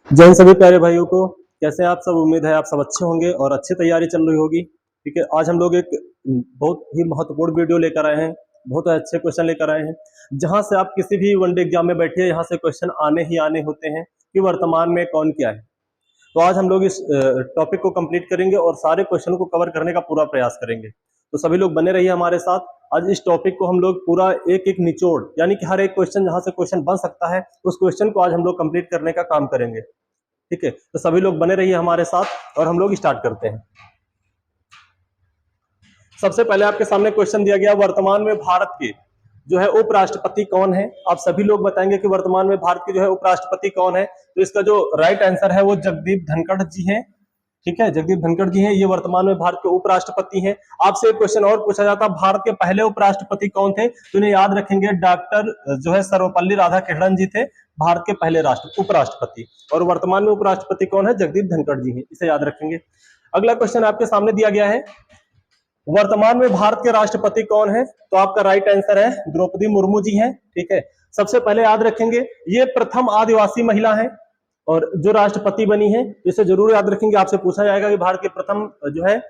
जय हिंद सभी प्यारे भाइयों को। कैसे हैं आप सब? उम्मीद है आप सब अच्छे होंगे और अच्छी तैयारी चल रही होगी। ठीक है, आज हम लोग एक बहुत ही महत्वपूर्ण वीडियो लेकर आए हैं। बहुत अच्छे क्वेश्चन लेकर आए हैं, जहां से आप किसी भी वनडे एग्जाम में बैठिए, यहाँ से क्वेश्चन आने ही आने होते हैं कि वर्तमान में कौन क्या है। तो आज हम लोग इस टॉपिक को कंप्लीट करेंगे और सारे क्वेश्चन को कवर करने का पूरा प्रयास करेंगे। तो सभी लोग बने रहिए हमारे साथ। आज इस टॉपिक को हम लोग पूरा एक एक निचोड़, यानी कि हर एक क्वेश्चन जहां से क्वेश्चन बन सकता है, उस क्वेश्चन को आज हम लोग कंप्लीट करने का काम करेंगे। ठीक है, तो सभी लोग बने रहिए हमारे साथ और हम लोग स्टार्ट करते हैं। सबसे पहले आपके सामने क्वेश्चन दिया गया, वर्तमान में भारत के जो है उपराष्ट्रपति कौन है। आप सभी लोग बताएंगे कि वर्तमान में भारत के जो है उपराष्ट्रपति कौन है। तो इसका जो राइट आंसर है वो जगदीप धनखड़ जी हैं। ठीक है, जगदीप धनखड़ जी हैं, ये वर्तमान में भारत के उपराष्ट्रपति हैं। आपसे एक क्वेश्चन और पूछा जाता, भारत के पहले उपराष्ट्रपति कौन थे? तो इन्हें याद रखेंगे, डॉक्टर जो है सर्वपल्ली राधाकृष्णन जी थे भारत के पहले उपराष्ट्रपति। और वर्तमान में उपराष्ट्रपति कौन है? जगदीप धनखड़ जी हैं, इसे याद रखेंगे। अगला क्वेश्चन आपके सामने दिया गया है, वर्तमान में भारत के राष्ट्रपति कौन है? तो आपका राइट आंसर है द्रौपदी मुर्मू जी हैं। ठीक है, सबसे पहले याद रखेंगे ये प्रथम आदिवासी महिला है और जो राष्ट्रपति बनी है, इसे जरूर याद रखेंगे। आपसे पूछा जाएगा कि भारत के प्रथम जो है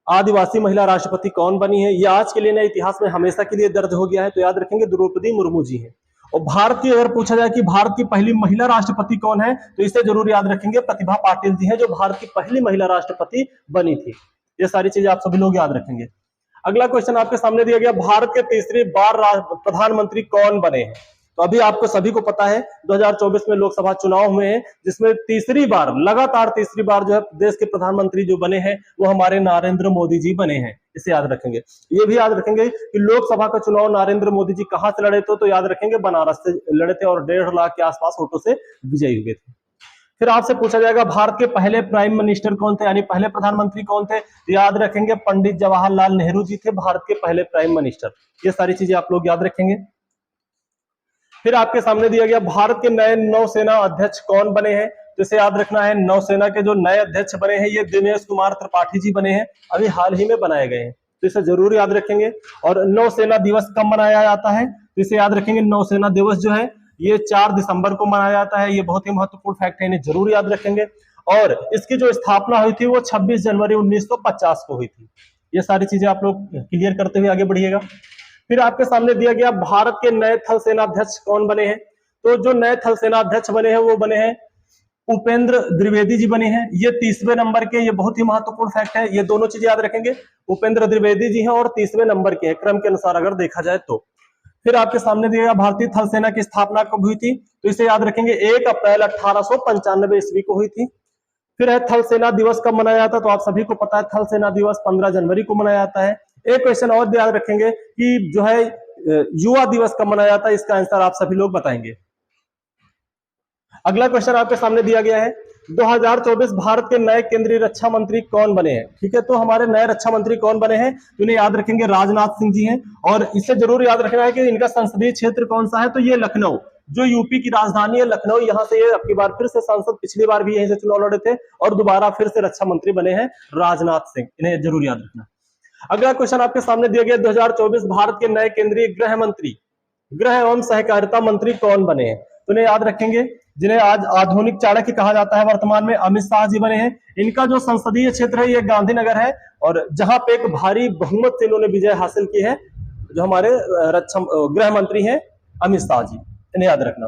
आदिवासी महिला राष्ट्रपति कौन बनी है। ये आज के लिए ना इतिहास में हमेशा के लिए दर्ज हो गया है, तो याद रखेंगे द्रौपदी मुर्मू जी है। और भारत की अगर पूछा जाए कि भारत की पहली महिला राष्ट्रपति कौन है, तो इसे जरूर याद रखेंगे, प्रतिभा पाटिल जी हैं, जो भारत की पहली महिला राष्ट्रपति बनी थी। ये सारी चीजें आप सभी लोग याद रखेंगे। अगला क्वेश्चन आपके सामने दिया गया, भारत के तीसरी बार प्रधानमंत्री कौन बने हैं? तो अभी आपको सभी को पता है 2024 में लोकसभा चुनाव हुए हैं, जिसमें तीसरी बार, लगातार तीसरी बार जो है देश के प्रधानमंत्री जो बने हैं वो हमारे नरेंद्र मोदी जी बने हैं। इसे याद रखेंगे। ये भी याद रखेंगे कि लोकसभा का चुनाव नरेंद्र मोदी जी कहां से लड़े थे, तो याद रखेंगे बनारस से लड़े थे और 1.5 लाख के आसपास वोटों से विजयी हुए थे। फिर आपसे पूछा जाएगा भारत के पहले प्राइम मिनिस्टर कौन थे, यानी पहले प्रधानमंत्री कौन थे? तो याद रखेंगे पंडित जवाहरलाल नेहरू जी थे भारत के पहले प्राइम मिनिस्टर। ये सारी चीजें आप लोग याद रखेंगे। फिर आपके सामने दिया गया, भारत के नए नौसेना अध्यक्ष कौन बने हैं? तो इसे याद रखना है, नौसेना के जो नए अध्यक्ष बने हैं ये दिनेश कुमार त्रिपाठी जी बने हैं, अभी हाल ही में बनाए गए हैं, तो इसे जरूर याद रखेंगे। और नौसेना दिवस कब मनाया जाता है? तो इसे याद रखेंगे, नौसेना दिवस जो है ये 4 दिसंबर को मनाया जाता है। ये बहुत ही महत्वपूर्ण फैक्ट है, इन्हें जरूर याद रखेंगे। और इसकी जो स्थापना हुई थी वो 26 जनवरी 1950 को हुई थी। ये सारी चीजें आप लोग क्लियर करते हुए आगे बढ़िएगा। फिर आपके सामने दिया गया, भारत के नए थल सेनाध्यक्ष कौन बने हैं? तो जो नए थल सेनाध्यक्ष बने हैं वो बने हैं उपेंद्र द्विवेदी जी बने हैं। ये 30वें नंबर के, ये बहुत ही महत्वपूर्ण फैक्ट है, ये दोनों चीजें याद रखेंगे। उपेंद्र द्विवेदी जी हैं और 30वें नंबर के हैं क्रम के अनुसार अगर देखा जाए तो। फिर आपके सामने दिया गया, भारतीय थल सेना की स्थापना कब हुई थी? तो इसे याद रखेंगे, 1 अप्रैल 1895 ईस्वी को हुई थी। फिर है थल सेना दिवस कब मनाया जाता है? तो आप सभी को पता है थल सेना दिवस 15 जनवरी को मनाया जाता है। एक क्वेश्चन और याद रखेंगे कि जो है युवा दिवस कब मनाया जाता है, इसका आंसर आप सभी लोग बताएंगे। अगला क्वेश्चन आपके सामने दिया गया है, 2024 भारत के नए केंद्रीय रक्षा मंत्री कौन बने हैं? ठीक है, तो हमारे नए रक्षा मंत्री कौन बने हैं? तो इन्हें याद रखेंगे, राजनाथ सिंह जी हैं। और इससे जरूर याद रखना है कि इनका संसदीय क्षेत्र कौन सा है, तो ये लखनऊ, जो यूपी की राजधानी है लखनऊ, यहाँ से ये अब की बार फिर से सांसद, पिछली बार भी यहीं से चुनाव लड़े थे और दोबारा फिर से रक्षा मंत्री बने हैं राजनाथ सिंह, इन्हें जरूर याद रखना। अगला क्वेश्चन आपके सामने दिया गया, 2024 भारत के नए केंद्रीय गृह मंत्री, गृह एवं सहकारिता मंत्री कौन बने हैं? तो इन्हें याद रखेंगे, जिन्हें आज आधुनिक चाणक्य कहा जाता है, वर्तमान में अमित शाह जी बने हैं। इनका जो संसदीय क्षेत्र है ये गांधीनगर है और जहां पे एक भारी बहुमत से इन्होंने विजय हासिल की है, जो हमारे रक्षा गृह मंत्री हैं अमित शाह जी, इन्हें याद रखना।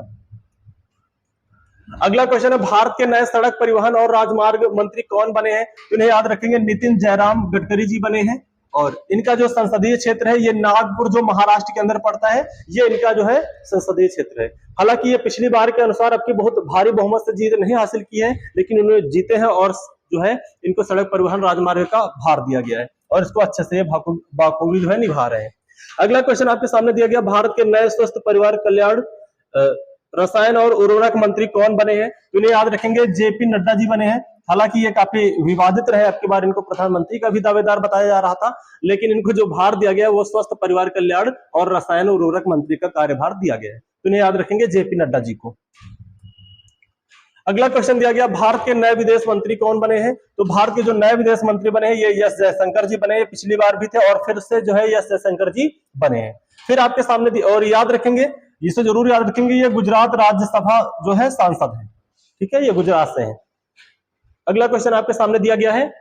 अगला क्वेश्चन है, भारत के नए सड़क परिवहन और राजमार्ग मंत्री कौन बने हैं? तो इन्हें याद रखेंगे, नितिन जयराम गडकरी जी बने हैं। और इनका जो संसदीय क्षेत्र है ये नागपुर, जो महाराष्ट्र के अंदर पड़ता है, ये इनका जो है संसदीय क्षेत्र है। हालांकि ये पिछली बार के अनुसार अब की बहुत भारी बहुमत से जीत नहीं हासिल की है, लेकिन इन्होंने जीते हैं और जो है इनको सड़क परिवहन राजमार्ग का भार दिया गया है और इसको अच्छे से बाखूबी जो है निभा रहे हैं। अगला क्वेश्चन आपके सामने दिया गया, भारत के नए स्वस्थ परिवार कल्याण रसायन और उर्वरक मंत्री कौन बने हैं? तो इन्हें याद रखेंगे, जेपी नड्डा जी बने हैं। हालांकि ये काफी विवादित रहे, अब की बार इनको प्रधानमंत्री का भी दावेदार बताया जा रहा था, लेकिन इनको जो भार दिया गया वो स्वस्थ परिवार कल्याण और रसायन और उर्वरक मंत्री का कार्यभार दिया गया है, तो इन्हें याद रखेंगे, जेपी नड्डा जी को। अगला क्वेश्चन दिया गया, भारत के नए विदेश मंत्री कौन बने हैं? तो भारत के जो नए विदेश मंत्री बने हैं ये एस जयशंकर जी बने हैं, पिछली बार भी थे और फिर से जो है एस जयशंकर जी बने हैं। फिर आपके सामने और याद रखेंगे, इसे जरूर याद रखेंगे, ये गुजरात राज्यसभा जो है सांसद है। ठीक है, ये गुजरात से हैं। अगला क्वेश्चन आपके सामने दिया गया है,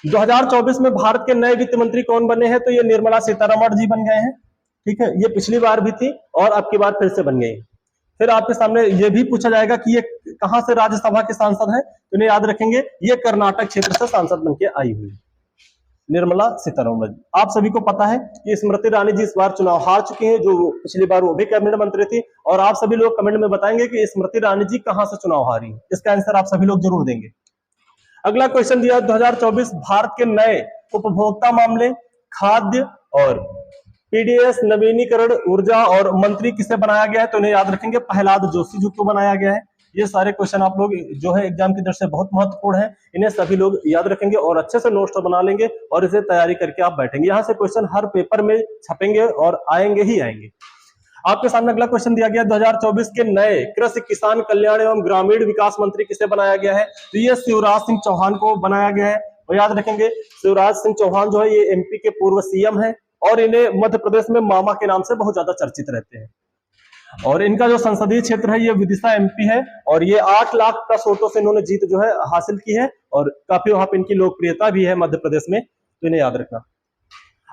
2024 में भारत के नए वित्त मंत्री कौन बने हैं? तो ये निर्मला सीतारमण जी बन गए हैं। ठीक है, ये पिछली बार भी थी और अब की बार फिर से बन गई। फिर आपके सामने ये भी पूछा जाएगा कि ये कहां से राज्यसभा के सांसद हैं, तो इन्हें याद रखेंगे, ये कर्नाटक क्षेत्र से सांसद बनके आई हुई निर्मला सीतारमण। आप सभी को पता है कि स्मृति ईरानी जी इस बार चुनाव हार चुकी हैं, जो पिछली बार वो भी कैबिनेट मंत्री थी। और आप सभी लोग कमेंट में बताएंगे कि स्मृति ईरानी जी कहां से चुनाव हारी, इसका आंसर आप सभी लोग जरूर देंगे। अगला क्वेश्चन दिया, 2024 भारत के नए उपभोक्ता मामले, खाद्य और पीडीएस नवीनीकरण ऊर्जा और मंत्री किसे बनाया गया है? तो इन्हें याद रखेंगे, प्रहलाद जोशी जी को बनाया गया है। ये सारे क्वेश्चन आप लोग जो है एग्जाम की दृष्टि से बहुत महत्वपूर्ण है, इन्हें सभी लोग याद रखेंगे और अच्छे से नोट्स बना लेंगे और इसे तैयारी करके आप बैठेंगे। यहाँ से क्वेश्चन हर पेपर में छपेंगे और आएंगे ही आएंगे। आपके सामने अगला क्वेश्चन दिया गया, 2024 के नए कृषि किसान कल्याण एवं ग्रामीण विकास मंत्री किसे बनाया गया है? तो ये शिवराज सिंह चौहान को बनाया गया है। और याद रखेंगे, शिवराज सिंह चौहान जो है ये एमपी के पूर्व सीएम है और इन्हें मध्य प्रदेश में मामा के नाम से बहुत ज्यादा चर्चित रहते हैं। और इनका जो संसदीय क्षेत्र है ये विदिशा एमपी है और ये 8 लाख प्लस वोटों से इन्होंने जीत जो है हासिल की है और काफी वहां पे इनकी लोकप्रियता भी है मध्य प्रदेश में, तो इन्हें याद रखना।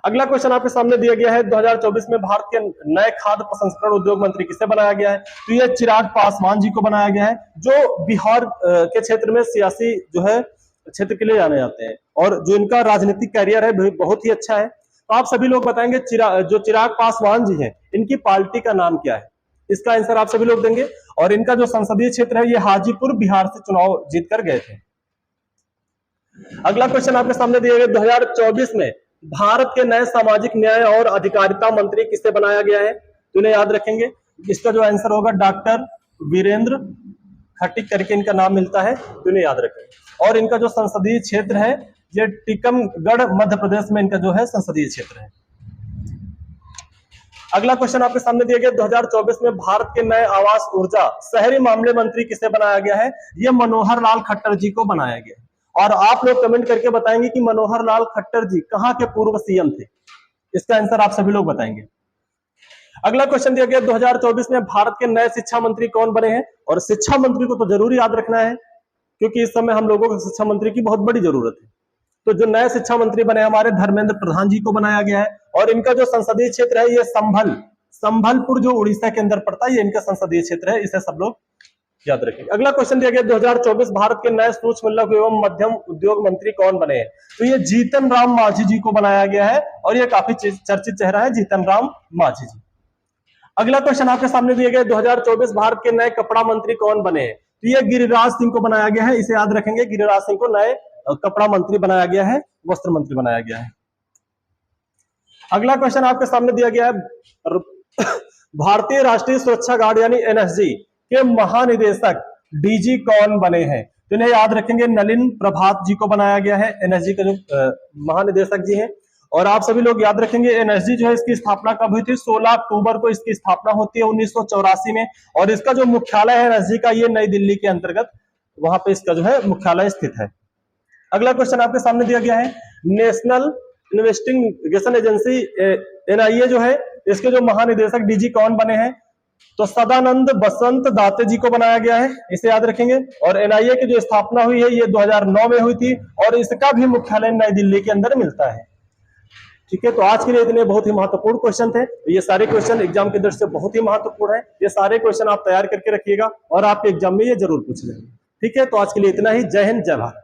अगला क्वेश्चन आपके सामने दिया गया है, 2024 में भारत के नए खाद्य प्रसंस्करण उद्योग मंत्री किसे बनाया गया है? तो ये चिराग पासवान जी को बनाया गया है, जो बिहार के क्षेत्र में सियासी जो है क्षेत्र के लिए जाने जाते हैं और जो इनका राजनीतिक कैरियर है बहुत ही अच्छा है। तो आप सभी लोग बताएंगे जो चिराग पासवान जी हैं इनकी पार्टी का नाम क्या है? इसका आंसर आप सभी लोग देंगे। और इनका जो संसदीय क्षेत्र है ये हाजीपुर बिहार से चुनाव जीत कर गए थे। अगला क्वेश्चन आपके सामने दिया गया, 2024 में भारत के नए सामाजिक न्याय और अधिकारिता मंत्री किसे बनाया गया है? तो इन्हें याद रखेंगे, इसका जो आंसर होगा डॉक्टर वीरेंद्र खटीक करके इनका नाम मिलता है, तो इन्हें याद रखेंगे। और इनका जो संसदीय क्षेत्र है ये टीकमगढ़ मध्य प्रदेश में इनका जो है संसदीय क्षेत्र है। अगला क्वेश्चन आपके सामने दिया गया, 2024 में भारत के नए आवास ऊर्जा शहरी मामले मंत्री किसे बनाया गया है? ये मनोहर लाल खट्टर जी को बनाया गया है। और आप लोग कमेंट करके बताएंगे कि मनोहर लाल खट्टर जी कहां के पूर्व सीएम थे, इसका आंसर आप सभी लोग बताएंगे। अगला क्वेश्चन दिया गया, 2024 में भारत के नए शिक्षा मंत्री कौन बने हैं? और शिक्षा मंत्री को तो जरूर याद रखना है क्योंकि इस समय हम लोगों को शिक्षा मंत्री की बहुत बड़ी जरूरत है। तो जो नए शिक्षा मंत्री बने हमारे धर्मेंद्र प्रधान जी को बनाया गया है और इनका जो संसदीय क्षेत्र है ये संभलपुर जो उड़ीसा के अंदर पड़ता है, ये इनका संसदीय क्षेत्र है, इसे सब लोग याद रखेंगे। अगला क्वेश्चन दिया गया, 2024 भारत के नए सूक्ष्म लघु एवं मध्यम उद्योग मंत्री कौन बने हैं? तो ये जीतन राम मांझी जी को बनाया गया है और ये काफी चर्चित चेहरा है, जीतन राम मांझी जी। अगला क्वेश्चन आपके सामने दिया गया, 2024 भारत के नए कपड़ा मंत्री कौन बने हैं? तो ये गिरिराज सिंह को बनाया गया है, इसे याद रखेंगे, गिरिराज सिंह को नए कपड़ा मंत्री बनाया गया है, वस्त्र मंत्री बनाया गया है। अगला क्वेश्चन आपके सामने दिया गया है, भारतीय राष्ट्रीय सुरक्षा गार्ड यानी एनएसजी के महानिदेशक डीजी कौन बने हैं? तो इन्हें याद रखेंगे, नलिन प्रभात जी को बनाया गया है, एनएसजी के जो महानिदेशक जी हैं। और आप सभी लोग याद रखेंगे, एनएसजी जो है इसकी स्थापना कब हुई थी? 16 अक्टूबर को इसकी स्थापना होती है 1984 में। और इसका जो मुख्यालय है एनएसजी का, ये नई दिल्ली के अंतर्गत वहां पे इसका जो है मुख्यालय स्थित है। अगला क्वेश्चन आपके सामने दिया गया है, नेशनल इन्वेस्टिगेशन एजेंसी एनआईए जो है इसके जो महानिदेशक डीजी कौन बने हैं? तो सदानंद बसंत दाते जी को बनाया गया है, इसे याद रखेंगे। और एनआईए की जो स्थापना हुई है ये 2009 में हुई थी और इसका भी मुख्यालय नई दिल्ली के अंदर मिलता है। ठीक है, तो आज के लिए इतने बहुत ही महत्वपूर्ण क्वेश्चन थे। ये सारे क्वेश्चन एग्जाम की दृष्टि से बहुत ही महत्वपूर्ण है, ये सारे क्वेश्चन आप तैयार करके रखिएगा और आपके एग्जाम में ये जरूर पूछ लेंगे। ठीक है, तो आज के लिए इतना ही। जय हिंद, जय भारत।